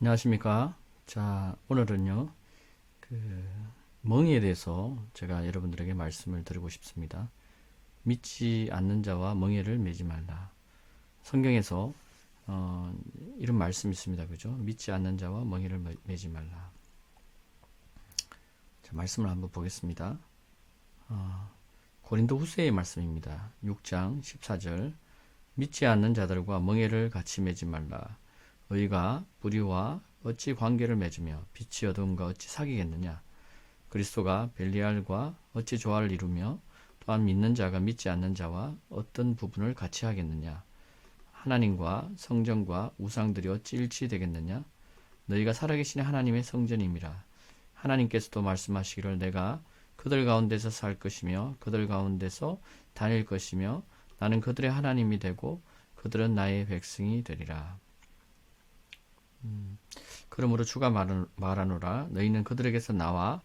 안녕하십니까. 자, 오늘은요, 멍에에 대해서 제가 여러분들에게 말씀을 드리고 싶습니다. 믿지 않는 자와 멍에를 매지 말라. 성경에서, 어, 이런 말씀이 있습니다. 그죠? 믿지 않는 자와 멍에를 매지 말라. 자, 말씀을 한번 보겠습니다. 고린도 후서의 말씀입니다. 6장 14절. 믿지 않는 자들과 멍에를 같이 매지 말라. 의가 불의와 어찌 관계를 맺으며 빛이 어두움과 어찌 사귀겠느냐. 그리스도가 벨리알과 어찌 조화를 이루며 또한 믿는 자가 믿지 않는 자와 어떤 부분을 같이 하겠느냐. 하나님과 성전과 우상들이 어찌 일치되겠느냐. 너희가 살아계신 하나님의 성전임이라. 하나님께서도 말씀하시기를 내가 그들 가운데서 살 것이며 그들 가운데서 다닐 것이며 나는 그들의 하나님이 되고 그들은 나의 백성이 되리라. 그러므로 주가 말하노라 너희는 그들에게서 나와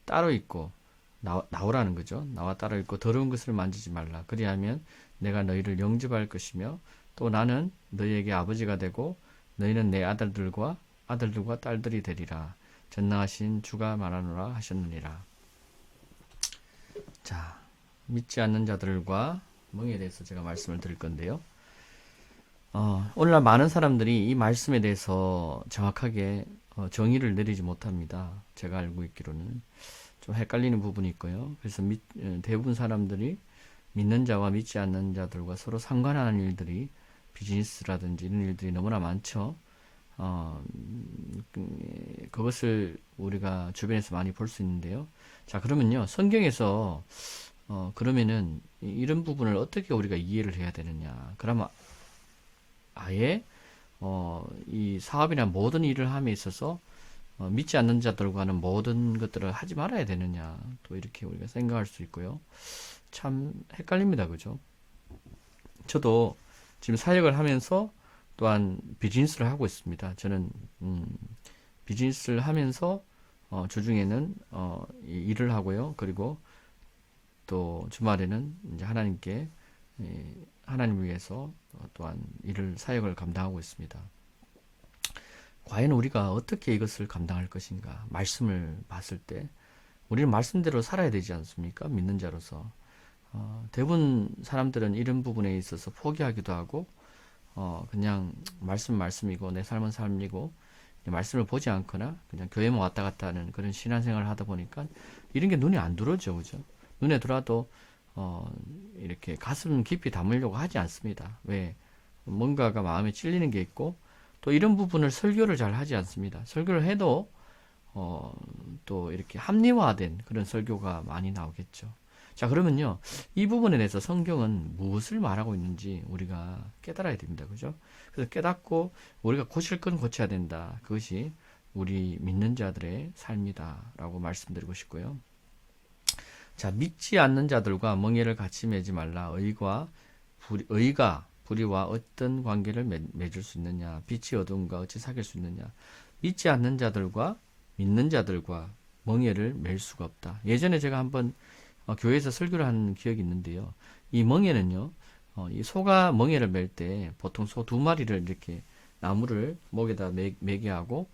따로 있고 나오라는 거죠. 나와 따로 있고 더러운 것을 만지지 말라. 그리하면 내가 너희를 영접할 것이며 또 나는 너희에게 아버지가 되고 너희는 내 아들들과 딸들이 되리라. 전능하신 주가 말하노라 하셨느니라. 자, 믿지 않는 자들과 멍에 대해서 제가 말씀을 드릴 건데요. 오늘날 많은 사람들이 이 말씀에 대해서 정확하게 정의를 내리지 못합니다. 제가 알고 있기로는 좀 헷갈리는 부분이 있고요. 그래서 대부분 사람들이 믿는 자와 믿지 않는 자들과 서로 상관하는 일들이 비즈니스라든지 이런 일들이 너무나 많죠. 그것을 우리가 주변에서 많이 볼 수 있는데요. 자, 그러면요. 성경에서 그러면은 이런 부분을 어떻게 우리가 이해를 해야 되느냐. 그러면 아예 이 사업이나 모든 일을 함에 있어서 믿지 않는 자들과는 모든 것들을 하지 말아야 되느냐 또 이렇게 우리가 생각할 수 있고요. 참 헷갈립니다. 그죠? 저도 지금 사역을 하면서 또한 비즈니스를 하고 있습니다. 저는 비즈니스를 하면서 주중에는 일을 하고요. 그리고 또 주말에는 이제 하나님께 하나님을 위해서 또한 일을 사역을 감당하고 있습니다. 과연 우리가 어떻게 이것을 감당할 것인가? 말씀을 봤을 때 우리는 말씀대로 살아야 되지 않습니까? 믿는 자로서 대부분 사람들은 이런 부분에 있어서 포기하기도 하고 그냥 말씀이고 내 삶은 삶이고 말씀을 보지 않거나 그냥 교회만 왔다 갔다 하는 그런 신앙생활을 하다 보니까 이런 게 눈에 안 들어오죠, 그죠? 눈에 들어와도 이렇게 가슴 깊이 담으려고 하지 않습니다. 왜? 뭔가가 마음에 찔리는 게 있고 또 이런 부분을 설교를 잘 하지 않습니다. 설교를 해도 또 이렇게 합리화된 그런 설교가 많이 나오겠죠. 자, 그러면요. 이 부분에 대해서 성경은 무엇을 말하고 있는지 우리가 깨달아야 됩니다. 그죠? 그래서 깨닫고 우리가 고칠 건 고쳐야 된다. 그것이 우리 믿는 자들의 삶이다. 라고 말씀드리고 싶고요. 자, 믿지 않는 자들과 멍에를 같이 매지 말라. 의가 불의와 어떤 관계를 맺을 수 있느냐? 빛이 어두움과 어찌 사귈 수 있느냐? 믿지 않는 자들과 믿는 자들과 멍에를 맬 수가 없다. 예전에 제가 한번 교회에서 설교를 한 기억이 있는데요. 이 멍에는요, 이 소가 멍에를 맬 때 보통 소 두 마리를 이렇게 나무를 목에다 매게 하고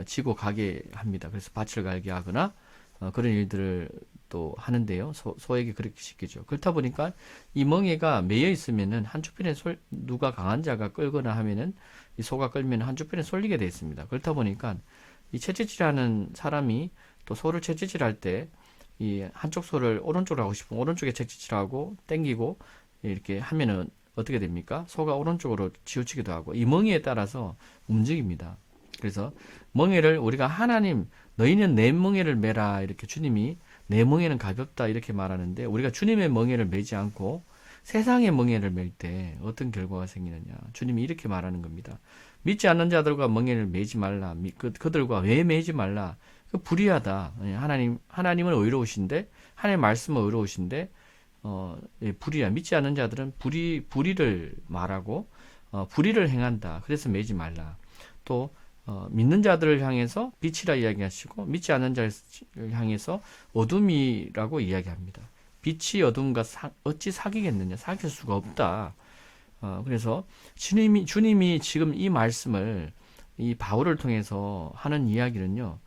지고 가게 합니다. 그래서 밭을 갈게 하거나 그런 일들을 또 하는데요. 소에게 그렇게 시키죠. 그렇다 보니까 이 멍에가 매여 있으면은 한쪽편에 누가 강한 자가 끌거나 하면은 이 소가 끌면 한쪽편에 쏠리게 되어 있습니다. 그렇다 보니까 이 채찍질하는 사람이 또 소를 채찍질할 때 이 한쪽 소를 오른쪽으로 하고 싶으면 오른쪽에 채찍질하고 땡기고 이렇게 하면은 어떻게 됩니까? 소가 오른쪽으로 치우치기도 하고 이 멍에에 따라서 움직입니다. 그래서 멍에를 우리가 하나님 너희는 내 멍에를 매라 이렇게 주님이 내 멍에는 가볍다 이렇게 말하는데 우리가 주님의 멍에를 매지 않고 세상의 멍에를 맬 때 어떤 결과가 생기느냐 주님이 이렇게 말하는 겁니다. 믿지 않는 자들과 멍에를 매지 말라. 그들과 왜 매지 말라. 그 불의하다. 하나님은 의로우신데 하나님의 말씀은 의로우신데 불의야. 믿지 않는 자들은 불의를 말하고 불의를 행한다. 그래서 매지 말라. 또 믿는 자들을 향해서 빛이라 이야기하시고 믿지 않는 자를 향해서 어둠이라고 이야기합니다. 빛이 어둠과 어찌 사귀겠느냐? 사귈 수가 없다. 그래서 주님이 지금 이 말씀을 이 바울을 통해서 하는 이야기는요,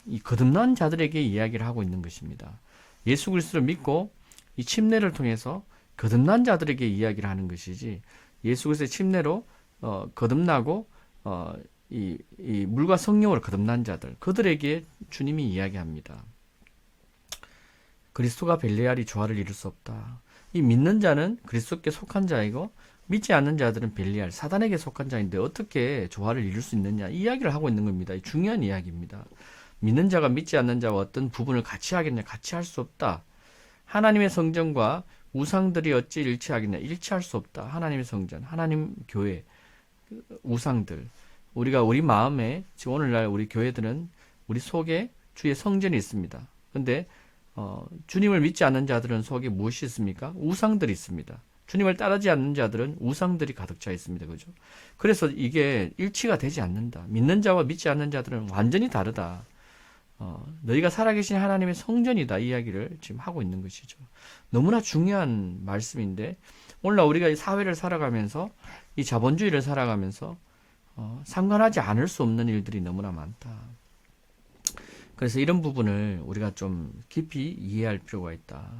이 거듭난 자들에게 이야기를 하고 있는 것입니다. 예수 그리스도를 믿고 이 침례를 통해서 거듭난 자들에게 이야기를 하는 것이지, 예수 그리스도의 침례로 거듭나고 이 물과 성령으로 거듭난 자들, 그들에게 주님이 이야기합니다. 그리스도가 벨리알이 조화를 이룰 수 없다. 이 믿는 자는 그리스도께 속한 자이고 믿지 않는 자들은 벨리알, 사단에게 속한 자인데 어떻게 조화를 이룰 수 있느냐, 이 이야기를 하고 있는 겁니다. 이 중요한 이야기입니다. 믿는 자가 믿지 않는 자와 어떤 부분을 같이 하겠냐, 같이 할 수 없다. 하나님의 성전과 우상들이 어찌 일치하겠냐, 일치할 수 없다. 하나님의 성전, 하나님 교회, 우상들, 우리가 우리 마음에, 지금 오늘날 우리 교회들은 우리 속에 주의 성전이 있습니다. 근데 주님을 믿지 않는 자들은 속에 무엇이 있습니까? 우상들이 있습니다. 주님을 따르지 않는 자들은 우상들이 가득 차 있습니다. 그죠? 그래서 이게 일치가 되지 않는다. 믿는 자와 믿지 않는 자들은 완전히 다르다. 너희가 살아계신 하나님의 성전이다. 이 이야기를 지금 하고 있는 것이죠. 너무나 중요한 말씀인데, 오늘날 우리가 이 사회를 살아가면서, 이 자본주의를 살아가면서, 상관하지 않을 수 없는 일들이 너무나 많다. 그래서 이런 부분을 우리가 좀 깊이 이해할 필요가 있다.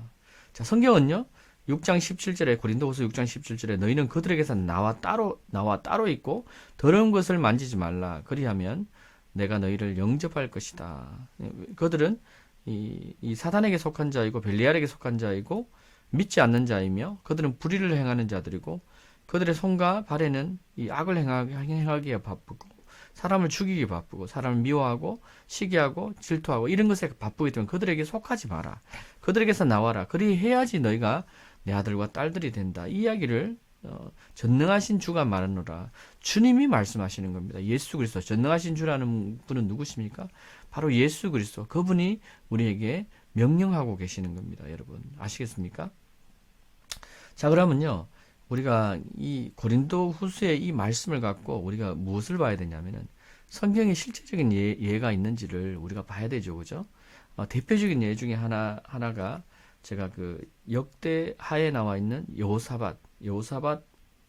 자, 성경은요, 6장 17절에, 고린도후서 6장 17절에 너희는 그들에게서 나와 따로 있고 더러운 것을 만지지 말라. 그리하면 내가 너희를 영접할 것이다. 그들은 이 사단에게 속한 자이고 벨리알에게 속한 자이고 믿지 않는 자이며, 그들은 불의를 행하는 자들이고, 그들의 손과 발에는 이 악을 행하기에 바쁘고, 사람을 죽이기 바쁘고, 사람을 미워하고 시기하고 질투하고 이런 것에 바쁘기 때문에 그들에게 속하지 마라. 그들에게서 나와라. 그리해야지 너희가 내 아들과 딸들이 된다. 이 이야기를 전능하신 주가 말하노라. 주님이 말씀하시는 겁니다. 예수 그리스도. 전능하신 주라는 분은 누구십니까? 바로 예수 그리스도. 그분이 우리에게 명령하고 계시는 겁니다. 여러분 아시겠습니까? 자, 그러면요, 우리가 이 고린도 후서의 이 말씀을 갖고 우리가 무엇을 봐야 되냐면은, 성경에 실제적인 예가 있는지를 우리가 봐야 되죠. 그죠? 대표적인 예 중에 하나가 제가 그 역대하에 나와 있는 여호사밧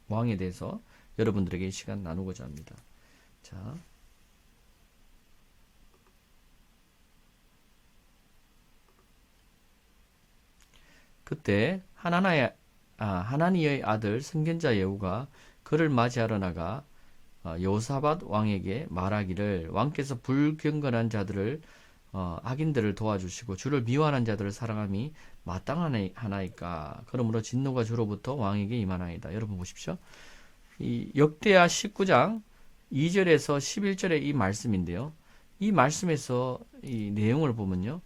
왕에 대해서 여러분들에게 이 시간 나누고자 합니다. 자, 그때 하나니의 아들 선견자 예후가 그를 맞이하러 나가 여호사밧 왕에게 말하기를, 왕께서 불경건한 자들을 악인들을 도와주시고 주를 미워하는 자들을 사랑함이 마땅하나이까. 그러므로 진노가 주로부터 왕에게 임하나이다. 여러분 보십시오. 이 역대하 19장 2절에서 11절의 이 말씀인데요. 이 말씀에서 이 내용을 보면요,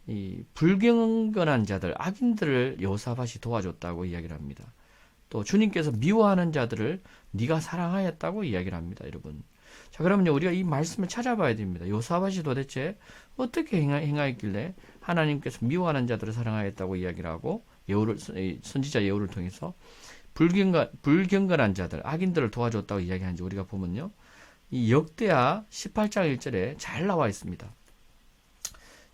이 불경건한 자들, 악인들을 여호사밧이 도와줬다고 이야기를 합니다. 또 주님께서 미워하는 자들을 네가 사랑하였다고 이야기를 합니다. 여러분. 자, 그러면요, 우리가 이 말씀을 찾아봐야 됩니다. 여호사밧이 도대체 어떻게 행하였길래 하나님께서 미워하는 자들을 사랑하였다고 이야기를 하고, 선지자 예후를 통해서 불경건한 자들, 악인들을 도와줬다고 이야기하는지 우리가 보면요, 이 역대하 18장 1절에 잘 나와 있습니다.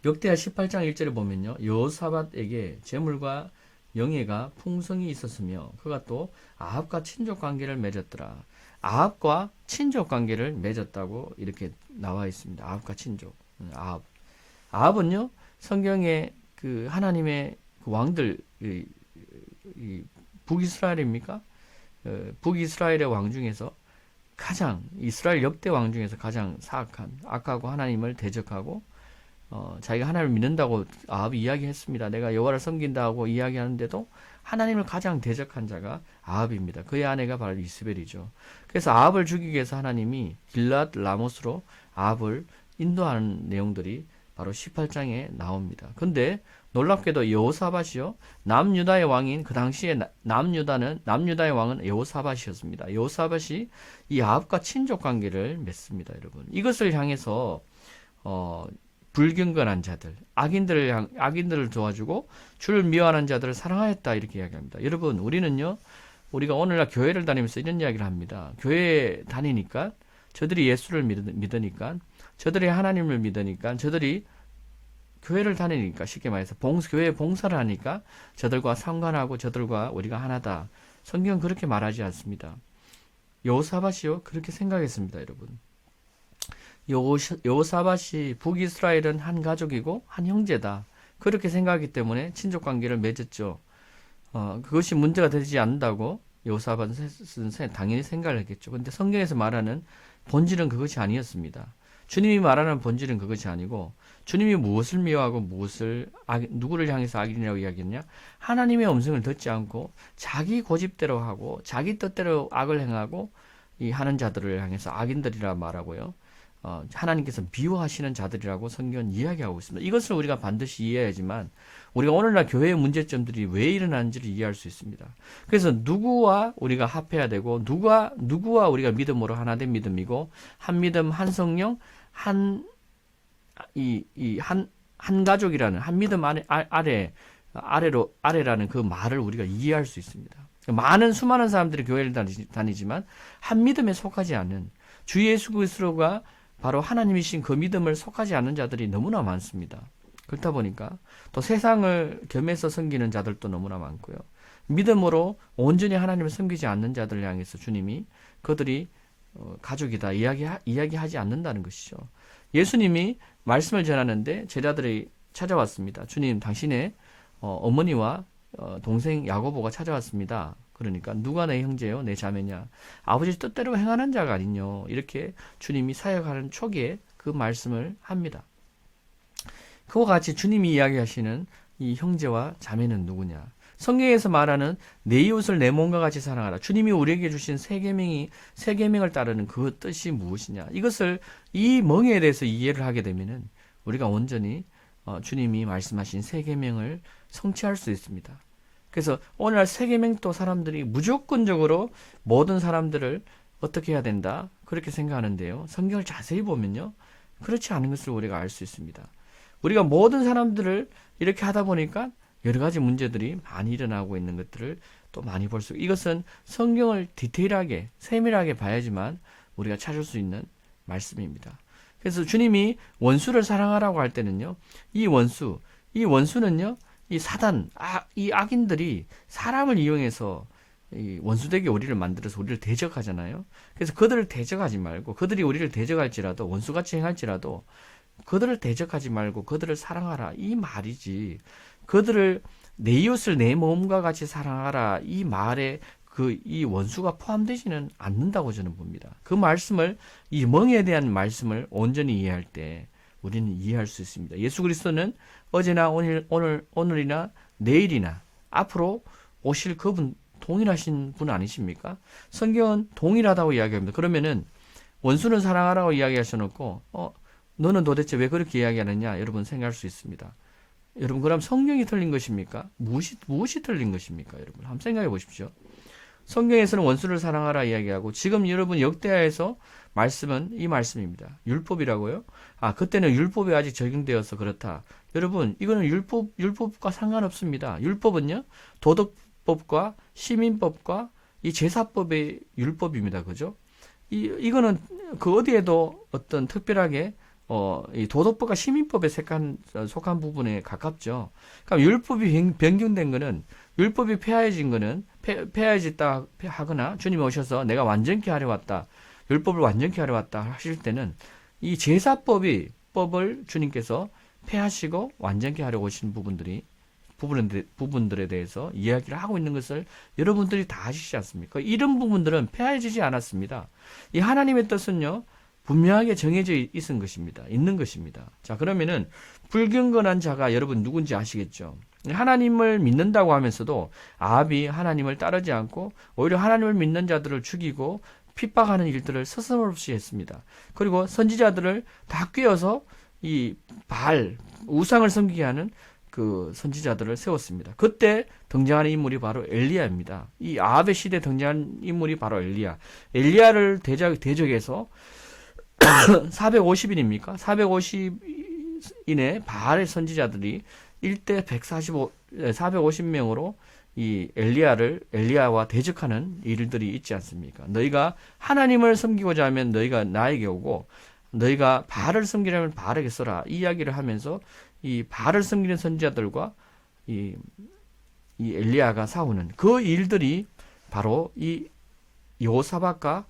역대하 18장 1절에 보면요, 여호사밧에게 재물과 영예가 풍성이 있었으며 그가 또 아합과 친족 관계를 맺었더라. 아합과 친족 관계를 맺었다고 이렇게 나와 있습니다. 아합과 친족. 아합은요, 성경에 그 하나님의 그 왕들, 북이스라엘입니까? 북이스라엘의 왕 중에서 이스라엘 역대 왕 중에서 가장 악하고 하나님을 대적하고, 자기가 하나님을 믿는다고 아합이 이야기했습니다. 내가 여호와를 섬긴다고 이야기하는데도 하나님을 가장 대적한 자가 아합입니다. 그의 아내가 바로 이스벨이죠. 그래서 아합을 죽이기 위해서 하나님이 길랏 라모스로 아합을 인도하는 내용들이 바로 18장에 나옵니다. 근데 놀랍게도 여호사밧이요, 남유다의 왕인, 그 당시에 남유다의 왕은 여호사밧이었습니다. 여호사밧이 이 아합과 친족 관계를 맺습니다. 여러분, 이것을 향해서 불경건한 자들, 악인들을 도와주고 주를 미워하는 자들을 사랑하였다, 이렇게 이야기합니다. 여러분, 우리가 오늘날 교회를 다니면서 이런 이야기를 합니다. 교회에 다니니까, 저들이 예수를 믿으니까, 저들이 하나님을 믿으니까, 저들이 교회를 다니니까, 쉽게 말해서 교회에 봉사를 하니까 저들과 상관하고 저들과 우리가 하나다. 성경은 그렇게 말하지 않습니다. 여호사밧이요, 그렇게 생각했습니다. 여러분. 여호사밧이 북이스라엘은 한 가족이고 한 형제다. 그렇게 생각하기 때문에 친족 관계를 맺었죠. 그것이 문제가 되지 않는다고 여호사밧은 당연히 생각을 했겠죠. 근데 성경에서 말하는 본질은 그것이 아니었습니다. 주님이 말하는 본질은 그것이 아니고 주님이 무엇을 미워하고 누구를 향해서 악인이라고 이야기했냐? 하나님의 음성을 듣지 않고 자기 고집대로 하고 자기 뜻대로 악을 행하고 이 하는 자들을 향해서 악인들이라 말하고요. 하나님께서 미워하시는 자들이라고 성경은 이야기하고 있습니다. 이것을 우리가 반드시 이해해야지만 우리가 오늘날 교회의 문제점들이 왜 일어나는지를 이해할 수 있습니다. 그래서 누구와 우리가 합해야 되고 누구와 우리가 믿음으로 하나 된 믿음이고 한 믿음, 한 성령, 한 가족이라는 한 믿음 아래라는 그 말을 우리가 이해할 수 있습니다. 수많은 사람들이 교회를 다니지만 한 믿음에 속하지 않는 주 예수 그리스도가 바로 하나님이신 그 믿음을 속하지 않는 자들이 너무나 많습니다. 그렇다 보니까 또 세상을 겸해서 섬기는 자들도 너무나 많고요. 믿음으로 온전히 하나님을 섬기지 않는 자들을 향해서 주님이 그들이 가족이다 이야기하지 않는다는 것이죠. 예수님이 말씀을 전하는데 제자들이 찾아왔습니다. 주님, 당신의 어머니와 동생 야고보가 찾아왔습니다. 그러니까 누가 내 형제요, 내 자매냐? 아버지 뜻대로 행하는 자가 아니뇨. 이렇게 주님이 사역하는 초기에 그 말씀을 합니다. 그와 같이 주님이 이야기하시는 이 형제와 자매는 누구냐? 성경에서 말하는 내 이웃을 내 몸과 같이 사랑하라. 주님이 우리에게 주신 세 계명을 따르는 그 뜻이 무엇이냐? 이 멍에에 대해서 이해를 하게 되면은 우리가 온전히 주님이 말씀하신 세 계명을 성취할 수 있습니다. 그래서 오늘날 세 계명도 사람들이 무조건적으로 모든 사람들을 어떻게 해야 된다 그렇게 생각하는데요. 성경을 자세히 보면요, 그렇지 않은 것을 우리가 알 수 있습니다. 우리가 모든 사람들을 이렇게 하다 보니까 여러 가지 문제들이 많이 일어나고 있는 것들을 또 많이 볼 수, 이것은 성경을 디테일하게 세밀하게 봐야지만 우리가 찾을 수 있는 말씀입니다. 그래서 주님이 원수를 사랑하라고 할 때는요, 이 원수는요, 이 사단, 이 악인들이 사람을 이용해서 이 원수되게 우리를 만들어서 우리를 대적하잖아요. 그래서 그들을 대적하지 말고, 그들이 우리를 대적할지라도, 원수같이 행할지라도 그들을 대적하지 말고 그들을 사랑하라, 이 말이지, 내 이웃을 내 몸과 같이 사랑하라, 이 말에 이 원수가 포함되지는 않는다고 저는 봅니다. 그 말씀을, 이 멍에 대한 말씀을 온전히 이해할 때 우리는 이해할 수 있습니다. 예수 그리스도는 어제나 오늘이나 내일이나 앞으로 오실 그분 동일하신 분 아니십니까? 성경은 동일하다고 이야기합니다. 그러면은 원수는 사랑하라고 이야기하셔놓고 너는 도대체 왜 그렇게 이야기하느냐, 여러분 생각할 수 있습니다. 여러분, 그럼 성경이 틀린 것입니까? 무엇이 틀린 것입니까? 여러분 한번 생각해 보십시오. 성경에서는 원수를 사랑하라 이야기하고, 지금 여러분 역대하에서 말씀은 이 말씀입니다. 율법이라고요? 그때는 율법이 아직 적용되어서 그렇다. 여러분, 이거는 율법과 상관없습니다. 율법은요, 도덕법과 시민법과 이 제사법의 율법입니다. 그죠? 이거는 그 어디에도 어떤 특별하게 이 도덕법과 시민법에 속한 부분에 가깝죠. 그러니까 율법이 변경된 거는, 율법이 폐하해진 거는, 폐하해졌다 하거나 주님이 오셔서 내가 완전케 하려 왔다, 율법을 완전케 하려 왔다 하실 때는 이 제사법을 주님께서 폐하시고 완전케 하려 오신 부분들에 대해서 이야기를 하고 있는 것을 여러분들이 다 아시지 않습니까? 이런 부분들은 폐하해지지 않았습니다. 이 하나님의 뜻은요, 분명하게 정해져 있는 것입니다. 자, 그러면은 불경건한 자가 여러분 누군지 아시겠죠? 하나님을 믿는다고 하면서도 아합이 하나님을 따르지 않고 오히려 하나님을 믿는 자들을 죽이고 핍박하는 일들을 서슴없이 했습니다. 그리고 선지자들을 다 꿰어서 이 우상을 섬기게 하는 그 선지자들을 세웠습니다. 그때 등장하는 인물이 바로 엘리야입니다. 이 아합의 시대에 등장한 인물이 바로 엘리야를 대적해서 450인입니까? 450인의 바알의 선지자들이 1대 450명으로 이 엘리야와 대적하는 일들이 있지 않습니까? 너희가 하나님을 섬기고자 하면 너희가 나에게 오고, 너희가 바알을 섬기려면 바알에게 써라, 이 이야기를 하면서 이 바알을 섬기는 선지자들과 이 엘리야가 싸우는 그 일들이 바로 이 여호사밧과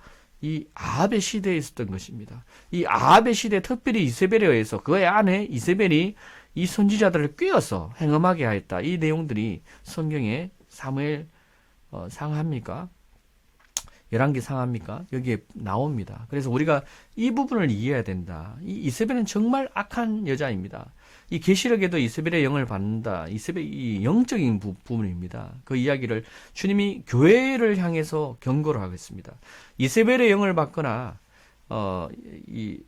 이 아합의 시대에 있었던 것입니다. 이 아합의 시대에 특별히 이세벨에 의해서 그의 아내 이세벨이 이 선지자들을 꿰어서 행음하게 하였다. 이 내용들이 성경에 사무엘 상합니까? 열왕기 상합니까? 여기에 나옵니다. 그래서 우리가 이 부분을 이해해야 된다. 이 이세벨은 정말 악한 여자입니다. 이 계시록에도 이세벨의 영을 받는다. 이세벨이 영적인 부분입니다. 그 이야기를 주님이 교회를 향해서 경고를 하겠습니다. 이세벨의 영을 받거나 이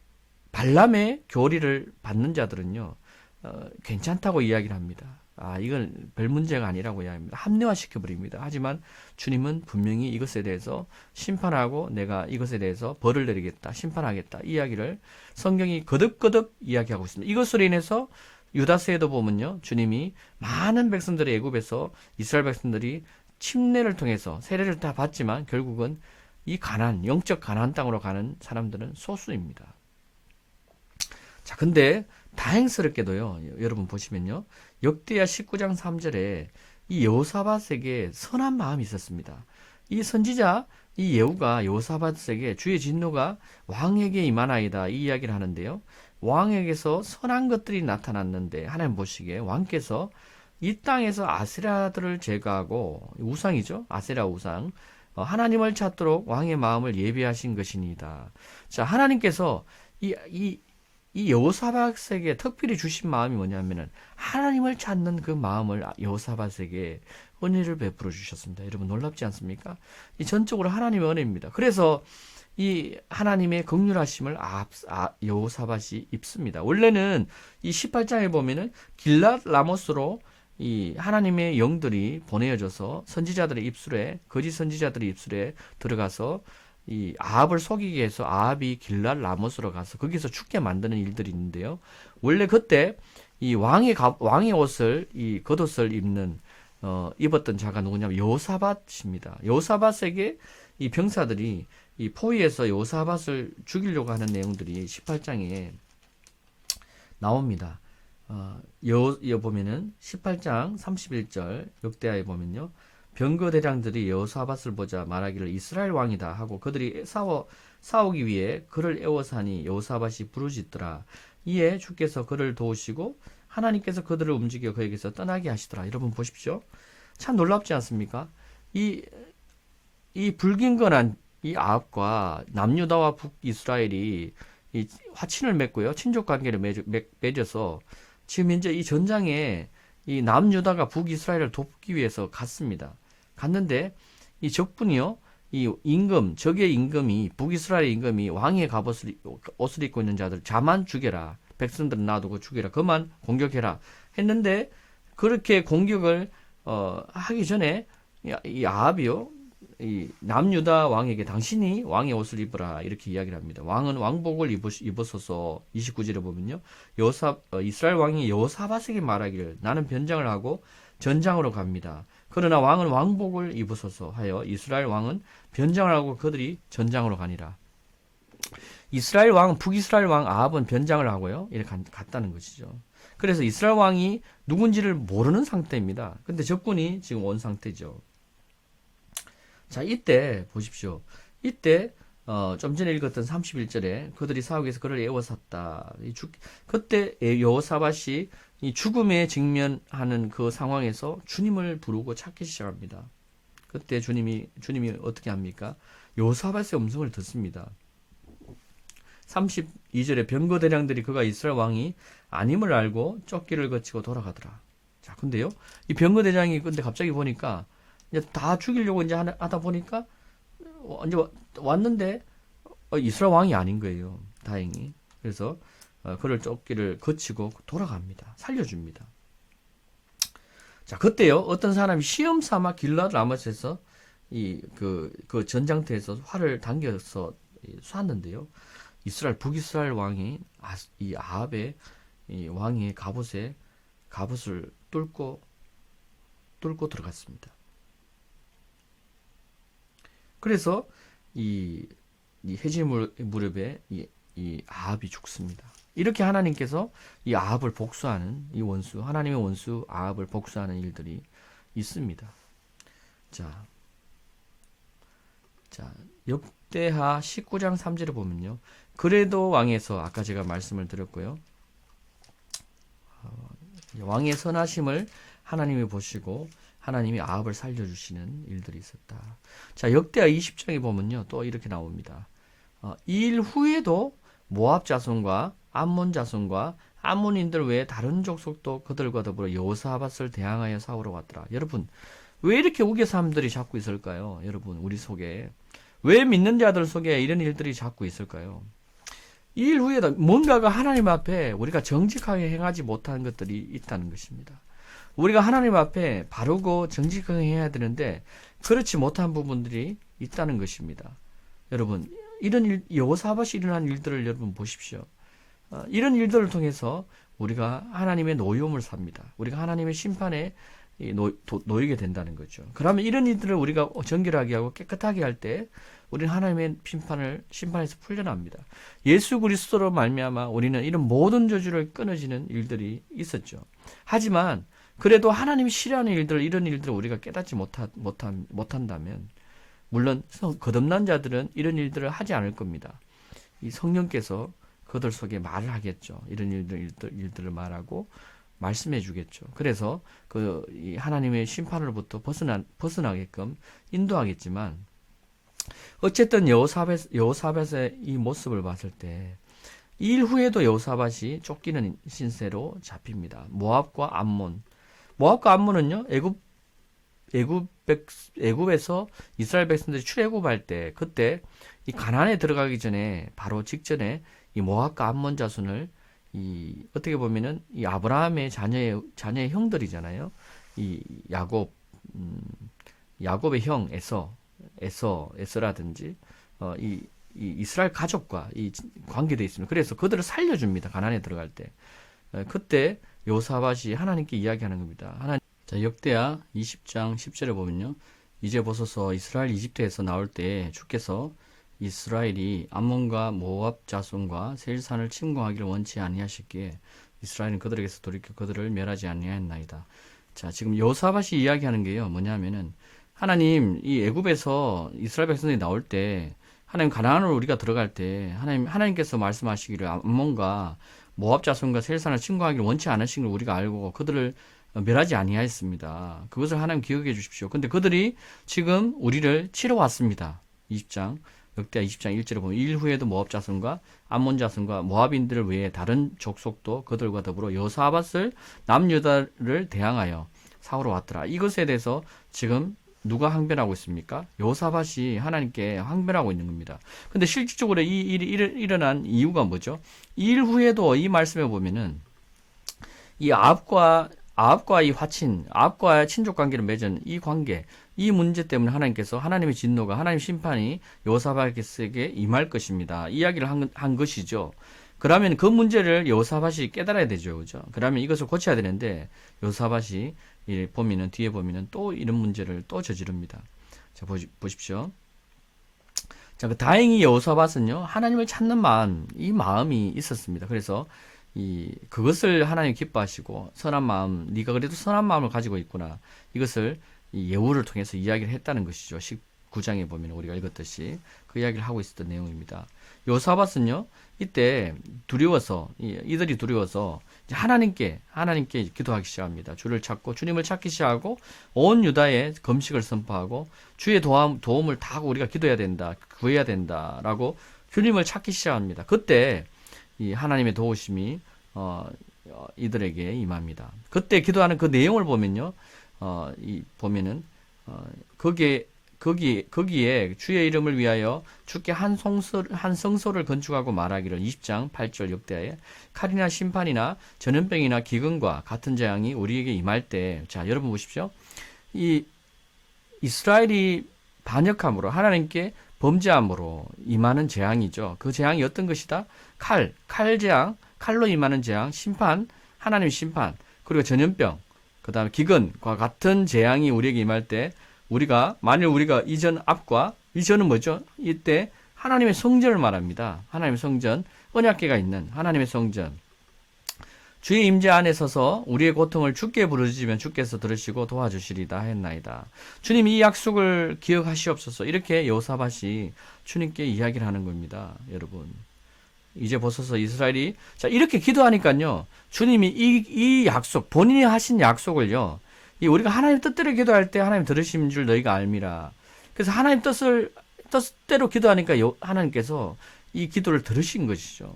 발람의 교리를 받는 자들은요, 괜찮다고 이야기를 합니다. 이건 별 문제가 아니라고 이야기합니다. 합리화시켜버립니다. 하지만 주님은 분명히 이것에 대해서 심판하고 내가 이것에 대해서 벌을 내리겠다, 심판하겠다, 이 이야기를 성경이 거듭거듭 이야기하고 있습니다. 이것으로 인해서 유다서에도 보면요, 주님이 많은 백성들의 애굽에서 이스라엘 백성들이 침례를 통해서 세례를 다 받지만 결국은 이 가나안, 영적 가나안 땅으로 가는 사람들은 소수입니다. 자, 근데 다행스럽게도요, 여러분 보시면요, 역대하 19장 3절에 이 여호사밧에게 선한 마음이 있었습니다. 이 선지자 이 예후가 여호사밧에게 주의 진노가 왕에게 임하나이다, 이 이야기를 하는데요, 왕에게서 선한 것들이 나타났는데 하나님 보시기에 왕께서 이 땅에서 아세라들을 제거하고, 우상이죠, 아세라 우상, 하나님을 찾도록 왕의 마음을 예비하신 것이니이다. 자, 하나님께서 이 여호사밧에게 특별히 주신 마음이 뭐냐면은 하나님을 찾는 그 마음을 여호사밧에게 은혜를 베풀어 주셨습니다. 여러분 놀랍지 않습니까? 이 전적으로 하나님의 은혜입니다. 그래서 이 하나님의 긍휼하심을 여호사밧이 입습니다. 원래는 이 18장에 보면은 길랏 라모스로 이 하나님의 영들이 보내어져서 선지자들의 입술에, 거짓 선지자들의 입술에 들어가서 이 아합을 속이기 위해서 아합이 길랏 라모스로 가서 거기서 죽게 만드는 일들이 있는데요. 원래 그때 이 왕의 옷을, 이 겉옷을 입었던 자가 누구냐면 여호사밧입니다. 여호사밧에게 이 병사들이 이 포위해서 여호사밧을 죽이려고 하는 내용들이 18장에 나옵니다. 보면은 18장 31절 역대하에 보면요, 병거대장들이 여호사밧을 보자 말하기를 이스라엘 왕이다 하고 그들이 싸우기 위해 그를 애워사니 여호사밧이 부르짖더라. 이에 주께서 그를 도우시고 하나님께서 그들을 움직여 그에게서 떠나게 하시더라. 여러분 보십시오. 참 놀랍지 않습니까? 이 불경건한 이 아합과 남유다와 북이스라엘이 이 화친을 맺고요, 친족 관계를 맺어서 지금 현재 이 전장에 이 남유다가 북이스라엘을 돕기 위해서 갔습니다. 갔는데 이 적군이요, 이 적의 임금이, 북이스라엘 임금이 왕의 옷을 입고 있는 자들 자만 죽여라, 백성들은 놔두고 죽여라, 그만 공격해라 했는데, 그렇게 공격을 하기 전에 이 아합이요, 이 남유다 왕에게 당신이 왕의 옷을 입으라 이렇게 이야기를 합니다. 왕은 왕복을 입으소서. 29절에 보면요, 이스라엘 왕이 여호사밧에게 말하기를 나는 변장을 하고 전장으로 갑니다. 그러나 왕은 왕복을 입으소서 하여 이스라엘 왕은 변장을 하고 그들이 전장으로 가니라. 북이스라엘 왕 아합은 변장을 하고요, 이렇게 갔다는 것이죠. 그래서 이스라엘 왕이 누군지를 모르는 상태입니다. 근데 적군이 지금 온 상태죠. 자, 이때 보십시오. 이때 좀 전에 읽었던 31절에 그들이 싸우기 위해서 그를 애워쌌다. 그때 여호사밧이 이 죽음에 직면하는 그 상황에서 주님을 부르고 찾기 시작합니다. 그때 주님이 어떻게 합니까? 여호사밧의 음성을 듣습니다. 32절에 병거대장들이 그가 이스라엘 왕이 아님을 알고 쫓기를 거치고 돌아가더라. 자, 근데요, 이 병거대장이 근데 갑자기 보니까 이제 다 죽이려고 이제 하다 보니까 이제 왔는데 이스라엘 왕이 아닌 거예요. 다행히. 그래서 그를 쫓기를 거치고 돌아갑니다. 살려줍니다. 자, 그때요, 어떤 사람이 시험 삼아 길랏 라모스에서 그 전장터에서 활을 당겨서 쐈는데요, 북이스라엘 왕이 이 아합의 이 왕의 갑옷을 뚫고 들어갔습니다. 그래서 이 해질 무렵에 이 아합이 죽습니다. 이렇게 하나님께서 이 아합을 복수하는, 이 원수, 하나님의 원수 아합을 복수하는 일들이 있습니다. 자, 역대하 19장 3절에 보면요. 그래도 왕에서 아까 제가 말씀을 드렸고요. 왕의 선하심을 하나님이 보시고 하나님이 아합을 살려주시는 일들이 있었다. 자, 역대하 20장에 보면요. 또 이렇게 나옵니다. 이 일 후에도 모압 자손과 암몬 자손과 암몬인들 외에 다른 족속도 그들과 더불어 여호사밧을 대항하여 싸우러 왔더라. 여러분, 왜 이렇게 우겨 사람들이 자꾸 있을까요? 여러분, 우리 속에. 왜 믿는 자들 속에 이런 일들이 자꾸 있을까요? 이 일 후에도 뭔가가 하나님 앞에 우리가 정직하게 행하지 못한 것들이 있다는 것입니다. 우리가 하나님 앞에 바르고 정직하게 해야 되는데 그렇지 못한 부분들이 있다는 것입니다. 여러분, 이런 일, 여호사밧이 일어난 일들을 여러분 보십시오. 이런 일들을 통해서 우리가 하나님의 노여움을 삽니다. 우리가 하나님의 심판에 놓이게 된다는 거죠. 그러면 이런 일들을 우리가 정결하게 하고 깨끗하게 할 때 우리는 하나님의 심판에서 풀려납니다. 예수 그리스도로 말미암아 우리는 이런 모든 저주를 끊어지는 일들이 있었죠. 하지만 그래도 하나님이 싫어하는 일들, 이런 일들을 우리가 깨닫지 못한다면 물론 거듭난 자들은 이런 일들을 하지 않을 겁니다. 이 성령께서 그들 속에 말을 하겠죠. 이런 일들을 말하고 말씀해 주겠죠. 그래서 이 하나님의 심판으로부터 벗어나게끔 인도하겠지만 어쨌든 여호사밧의 이 모습을 봤을 때 이 일 후에도 여호사밧이 쫓기는 신세로 잡힙니다. 모압과 암몬은요, 애굽에서 이스라엘 백성들이 출애굽할 때 그때 이 가나안에 들어가기 전에 바로 직전에 이 모압과 암몬 자손을 어떻게 보면은 이 아브라함의 자녀의 형들이잖아요. 이 야곱의 형 에서라든지 이 이스라엘 가족과 이 관계되어 있습니다. 그래서 그들을 살려줍니다. 가나안에 들어갈 때. 그때 여호사밧이 하나님께 이야기하는 겁니다. 자, 역대하 20장 10절에 보면요. 이제 보소서 이스라엘 이집트에서 나올 때 주께서 이스라엘이 암몬과 모압 자손과 세일산을 침공하기를 원치 아니하셨기에 이스라엘은 그들에게서 돌이켜 그들을 멸하지 아니하였나이다. 자, 지금 여호사밧이 이야기하는 게요. 뭐냐면은 하나님 이 애굽에서 이스라엘 백성들이 나올 때 하나님 가나안으로 우리가 들어갈 때 하나님께서 말씀하시기를 암몬과 모압 자손과 세일산을 침공하기를 원치 않으신 걸 우리가 알고 그들을 멸하지 아니하였습니다. 그것을 하나님 기억해 주십시오. 근데 그들이 지금 우리를 치러 왔습니다. 20장 역대하 20장 1절에 보면 일 후에도 모압 자손과 암몬 자손과 모압인들 외에 다른 족속도 그들과 더불어 여호사밧을 남유다를 대항하여 싸우러 왔더라. 이것에 대해서 지금 누가 항변하고 있습니까? 여호사밧이 하나님께 항변하고 있는 겁니다. 근데 실질적으로 이 일이 일어난 이유가 뭐죠? 이 일 후에도 이 말씀에 보면은 이 아합과 이 화친, 아합과 친족 관계를 맺은 이 관계, 이 문제 때문에 하나님의 진노가, 하나님의 심판이 여호사밧에게 임할 것입니다. 이야기를 한 것이죠. 그러면 그 문제를 여호사밧이 깨달아야 되죠. 그죠? 그러면 이것을 고쳐야 되는데, 여호사밧이 뒤에 보면은 또 이런 문제를 또 저지릅니다. 자, 보십시오. 자, 다행히 여호사밧은요, 하나님을 찾는 이 마음이 있었습니다. 그래서, 그것을 하나님 기뻐하시고, 선한 마음, 네가 그래도 선한 마음을 가지고 있구나. 이것을 이 예후를 통해서 이야기를 했다는 것이죠. 19장에 보면 우리가 읽었듯이 그 이야기를 하고 있었던 내용입니다. 여호사밧은요, 이때 이들이 두려워서 이제 하나님께 기도하기 시작합니다. 주님을 찾기 시작하고 온 유다에 금식을 선포하고 주의 도움을 다 하고 우리가 기도해야 된다, 구해야 된다라고 주님을 찾기 시작합니다. 그때 이 하나님의 도우심이 이들에게 임합니다. 그때 기도하는 그 내용을 보면요, 거기에 주의 이름을 위하여 주께 한 성소를 건축하고 말하기를 20장 8절 역대하에 칼이나 심판이나 전염병이나 기근과 같은 재앙이 우리에게 임할 때, 자, 여러분 보십시오. 이 이스라엘이 반역함으로 하나님께 범죄함으로 임하는 재앙이죠. 그 재앙이 어떤 것이다? 칼 재앙, 칼로 임하는 재앙, 심판, 하나님의 심판, 그리고 전염병, 그 다음에 기근과 같은 재앙이 우리에게 임할 때 만일 우리가 이전은 뭐죠? 이때 하나님의 성전을 말합니다. 하나님의 성전, 언약궤가 있는 하나님의 성전. 주의 임재 안에 서서 우리의 고통을 주께 부르짖으면 주께서 들으시고 도와주시리다 했나이다. 주님 이 약속을 기억하시옵소서. 이렇게 여호사밧이 주님께 이야기를 하는 겁니다. 여러분. 이제 보소서 이스라엘이 자 이렇게 기도하니까요. 주님이 이 약속 본인이 하신 약속을요. 이 우리가 하나님 뜻대로 기도할 때 하나님 들으신 줄 너희가 알미라. 그래서 하나님 뜻대로 기도하니까 하나님께서 이 기도를 들으신 것이죠.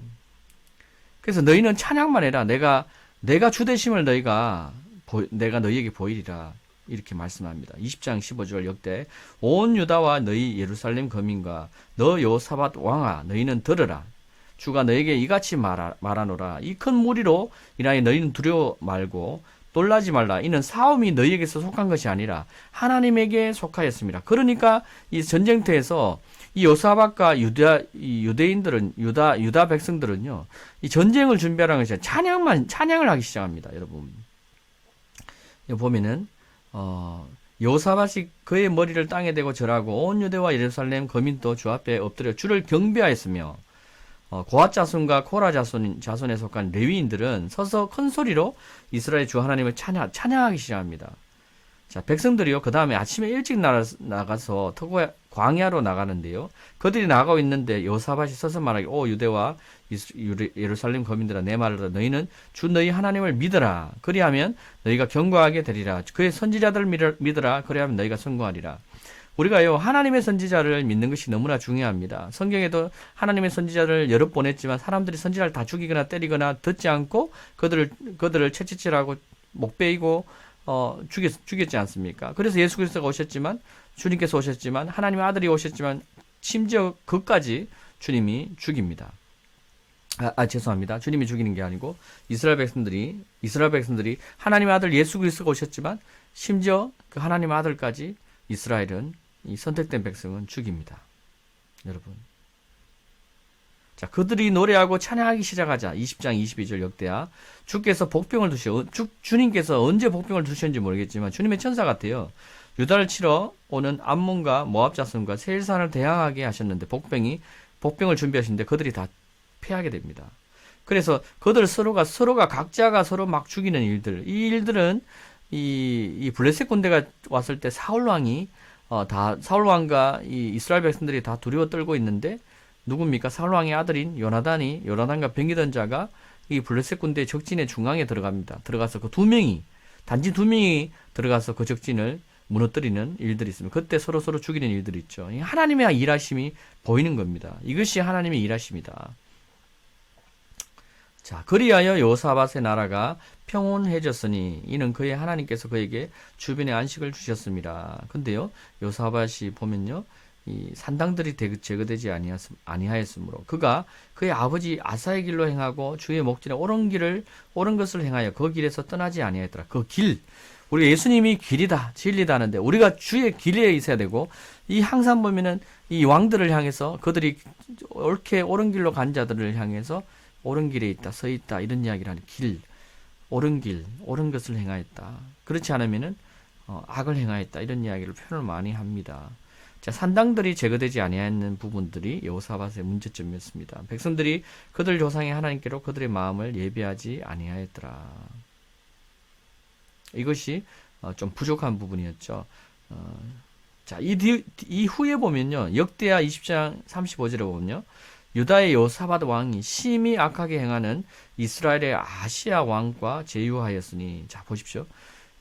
그래서 너희는 찬양만 해라. 내가 주되심을 내가 너희에게 보이리라. 이렇게 말씀합니다. 20장 15절 역대 온 유다와 너희 예루살렘 거민과 너 여호사밧 왕아 너희는 들으라. 주가 너에게 이같이 말하노라. 이 큰 무리로 인하여 너희는 두려워 말고 놀라지 말라. 이는 싸움이 너희에게서 속한 것이 아니라 하나님에게 속하였습니다. 그러니까 이 전쟁터에서 이 여호사밧과 유대인들은 유다 백성들은요. 이 전쟁을 준비하라는 것이 찬양을 하기 시작합니다. 여러분. 여기 보면은 여호사밧이 그의 머리를 땅에 대고 절하고 온 유대와 예루살렘 거민도 주 앞에 엎드려 주를 경배하였으며 고앗 자손과 코라 자손에 속한 레위인들은 서서 큰 소리로 이스라엘 주 하나님을 찬양하기 시작합니다. 자, 백성들이요. 그 다음에 아침에 일찍 나가서 광야로 나가는데요. 그들이 나가고 있는데 여호사밧이 서서 말하기 오 유대와 예루살렘 거민들아 내 말을 들어 너희는 주 너희 하나님을 믿어라. 그리하면 너희가 견고하게 되리라. 그의 선지자들을 믿어라. 그리하면 너희가 성공하리라. 우리가요, 하나님의 선지자를 믿는 것이 너무나 중요합니다. 성경에도 하나님의 선지자를 여러 번 했지만 사람들이 선지자를 다 죽이거나 때리거나 듣지 않고 그들을 채찍질하고 목 베이고 죽였지 않습니까? 그래서 예수 그리스도가 오셨지만, 주님께서 오셨지만, 하나님의 아들이 오셨지만, 심지어 그까지 주님이 죽입니다. 죄송합니다. 주님이 죽이는 게 아니고, 이스라엘 백성들이 하나님의 아들 예수 그리스도가 오셨지만, 심지어 그 하나님의 아들까지 이스라엘은, 이 선택된 백성은 죽입니다. 여러분. 자, 그들이 노래하고 찬양하기 시작하자. 20장 22절 역대하. 주께서 복병을 주님께서 언제 복병을 두셨는지 모르겠지만 주님의 천사 같아요. 유다를 치러 오는 암몬과 모압 자손과 세일산을 대항하게 하셨는데 복병을 준비하시는데 그들이 다 패하게 됩니다. 그래서 그들 서로가 각자가 서로 막 죽이는 일들. 이 일들은 이 블레셋 군대가 왔을 때 사울 왕과 이 이스라엘 백성들이 다 두려워 떨고 있는데 누굽니까? 사울 왕의 아들인 요나단과 병기던 자가 이 블레셋 군대의 적진의 중앙에 들어갑니다. 들어가서 단지 두 명이 들어가서 그 적진을 무너뜨리는 일들이 있습니다. 그때 서로 죽이는 일들이 있죠. 하나님의 일하심이 보이는 겁니다. 이것이 하나님의 일하심이다. 자, 그리하여 여호사밧의 나라가 평온해졌으니 이는 그의 하나님께서 그에게 주변에 안식을 주셨습니다. 근데요, 여호사밧이 보면요, 이 산당들이 제거되지 아니하였으므로 그가 그의 아버지 아사의 길로 행하고 주의 목전에 옳은 것을 행하여 그 길에서 떠나지 아니하였더라. 그 길, 우리가 예수님이 길이다, 진리다 하는데 우리가 주의 길에 있어야 되고, 이 항상 보면은 이 왕들을 향해서 그들이 옳게 옳은 길로 간 자들을 향해서 옳은 길에 있다, 서 있다, 이런 이야기를 하는 옳은 것을 행하였다. 그렇지 않으면은 악을 행하였다, 이런 이야기를 표현을 많이 합니다. 자, 산당들이 제거되지 아니하는 부분들이 여호사밧의 문제점이었습니다. 백성들이 그들 조상의 하나님께로 그들의 마음을 예비하지 아니하였더라. 이것이 좀 부족한 부분이었죠. 자, 이 후에 보면요, 역대하 20장 35절에 보면요, 유다의 여호사밧 왕이 심히 악하게 행하는 이스라엘의 아시아 왕과 제휴하였으니, 자 보십시오.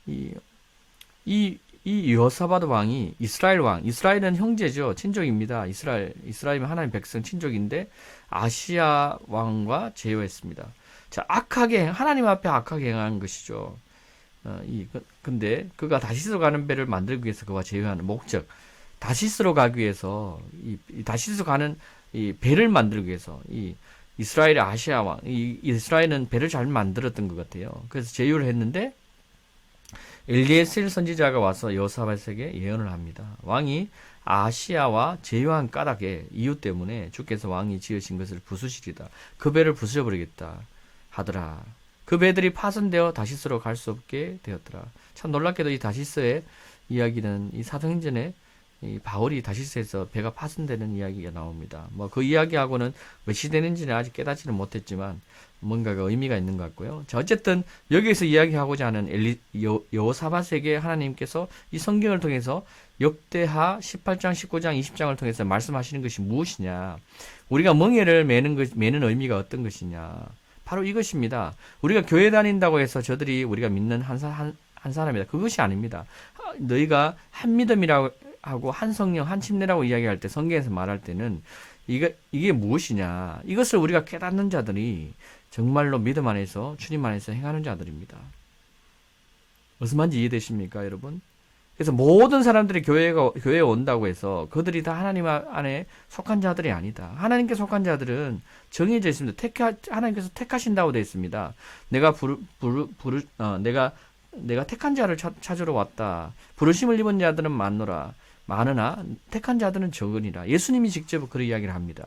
이 여호사밧 왕이 이스라엘은 형제죠. 친족입니다. 이스라엘은 하나님 백성 친족인데 아시아 왕과 제휴했습니다. 자, 하나님 앞에 악하게 행한 것이죠. 근데 그가 다시스로 가는 배를 만들기 위해서 그와 제휴하는 목적, 다시스로 가기 위해서 다시스로 가는 이 배를 만들기 위해서 이 이스라엘의 아시아 왕, 이스라엘은 배를 잘 만들었던 것 같아요. 그래서 제휴를 했는데 엘리에셀 선지자가 와서 여호사밧에게 예언을 합니다. 왕이 아시아와 제휴한 까닭에 이유 때문에 주께서 왕이 지으신 것을 부수시리다. 그 배를 부수셔버리겠다 하더라. 그 배들이 파손되어 다시스로 갈 수 없게 되었더라. 참 놀랍게도 이 다시스의 이야기는 이 사도행전에 이 바울이 다시스에서 배가 파손되는 이야기가 나옵니다. 뭐 그 이야기하고는 몇 시되는지는 아직 깨닫지는 못했지만 뭔가가 의미가 있는 것 같고요. 자, 어쨌든 여기에서 이야기하고자 하는 여호사밧에게 하나님께서 이 성경을 통해서 역대하 18장, 19장, 20장을 통해서 말씀하시는 것이 무엇이냐? 우리가 멍에를 매는 의미가 어떤 것이냐? 바로 이것입니다. 우리가 교회 다닌다고 해서 저들이 우리가 믿는 한 사람이다. 그것이 아닙니다. 너희가 한 믿음이라고 하고 한 성령, 한 침례라고 이야기할 때 성경에서 말할 때는 이게 무엇이냐? 이것을 우리가 깨닫는 자들이 정말로 믿음 안에서 주님 안에서 행하는 자들입니다. 무슨 말인지 이해되십니까, 여러분? 그래서 모든 사람들이 교회에 온다고 해서 그들이 다 하나님 안에 속한 자들이 아니다. 하나님께 속한 자들은 정해져 있습니다. 하나님께서 택하신다고 되어 있습니다. 내가 택한 자를 찾으러 왔다. 부르심을 입은 자들은 많으나 택한 자들은 적으니라. 예수님이 직접 그런 이야기를 합니다.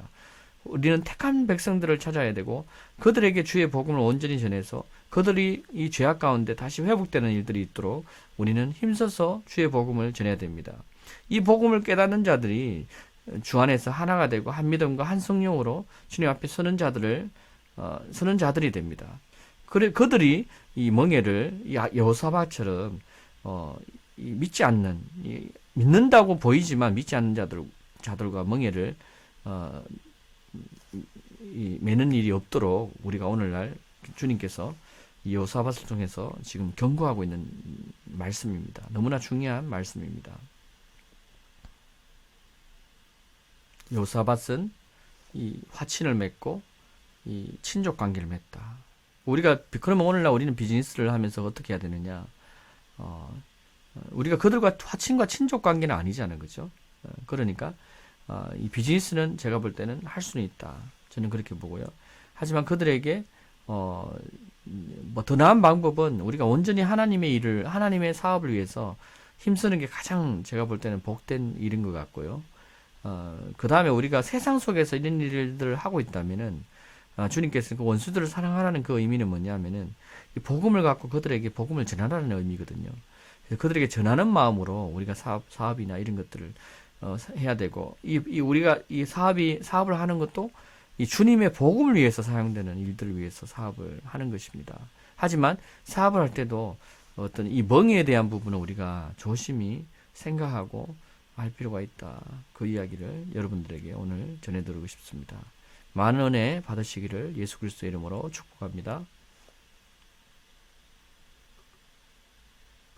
우리는 택한 백성들을 찾아야 되고 그들에게 주의 복음을 온전히 전해서 그들이 이 죄악 가운데 다시 회복되는 일들이 있도록 우리는 힘써서 주의 복음을 전해야 됩니다. 이 복음을 깨닫는 자들이 주 안에서 하나가 되고 한 믿음과 한 성령으로 주님 앞에 서는 자들이 됩니다. 그들이 이 멍에를 여호사밧처럼 믿지 않는 믿는다고 보이지만 믿지 않는 자들과 멍에를 매는 일이 없도록 우리가 오늘날 주님께서 이 여호사밧을 통해서 지금 경고하고 있는 말씀입니다. 너무나 중요한 말씀입니다. 여호사밧은 이 화친을 맺고 이 친족 관계를 맺다. 그러면 오늘날 우리는 비즈니스를 하면서 어떻게 해야 되느냐? 우리가 그들과 화친과 친족 관계는 아니잖아요, 그죠? 그러니까 이 비즈니스는 제가 볼 때는 할 수는 있다. 저는 그렇게 보고요. 하지만 그들에게 뭐 더 나은 방법은 우리가 온전히 하나님의 사업을 위해서 힘쓰는 게 가장 제가 볼 때는 복된 일인 것 같고요. 그 다음에 우리가 세상 속에서 이런 일들을 하고 있다면은 주님께서 그 원수들을 사랑하라는 그 의미는 뭐냐면은 이 복음을 갖고 그들에게 복음을 전하라는 의미거든요. 그래서 그들에게 전하는 마음으로 우리가 사업이나 이런 것들을 해야 되고 우리가 이 사업을 하는 것도 이 주님의 복음을 위해서 사용되는 일들을 위해서 사업을 하는 것입니다. 하지만 사업을 할 때도 어떤 이 멍에에 대한 부분은 우리가 조심히 생각하고 할 필요가 있다. 그 이야기를 여러분들에게 오늘 전해드리고 싶습니다. 많은 은혜 받으시기를 예수 그리스도의 이름으로 축복합니다.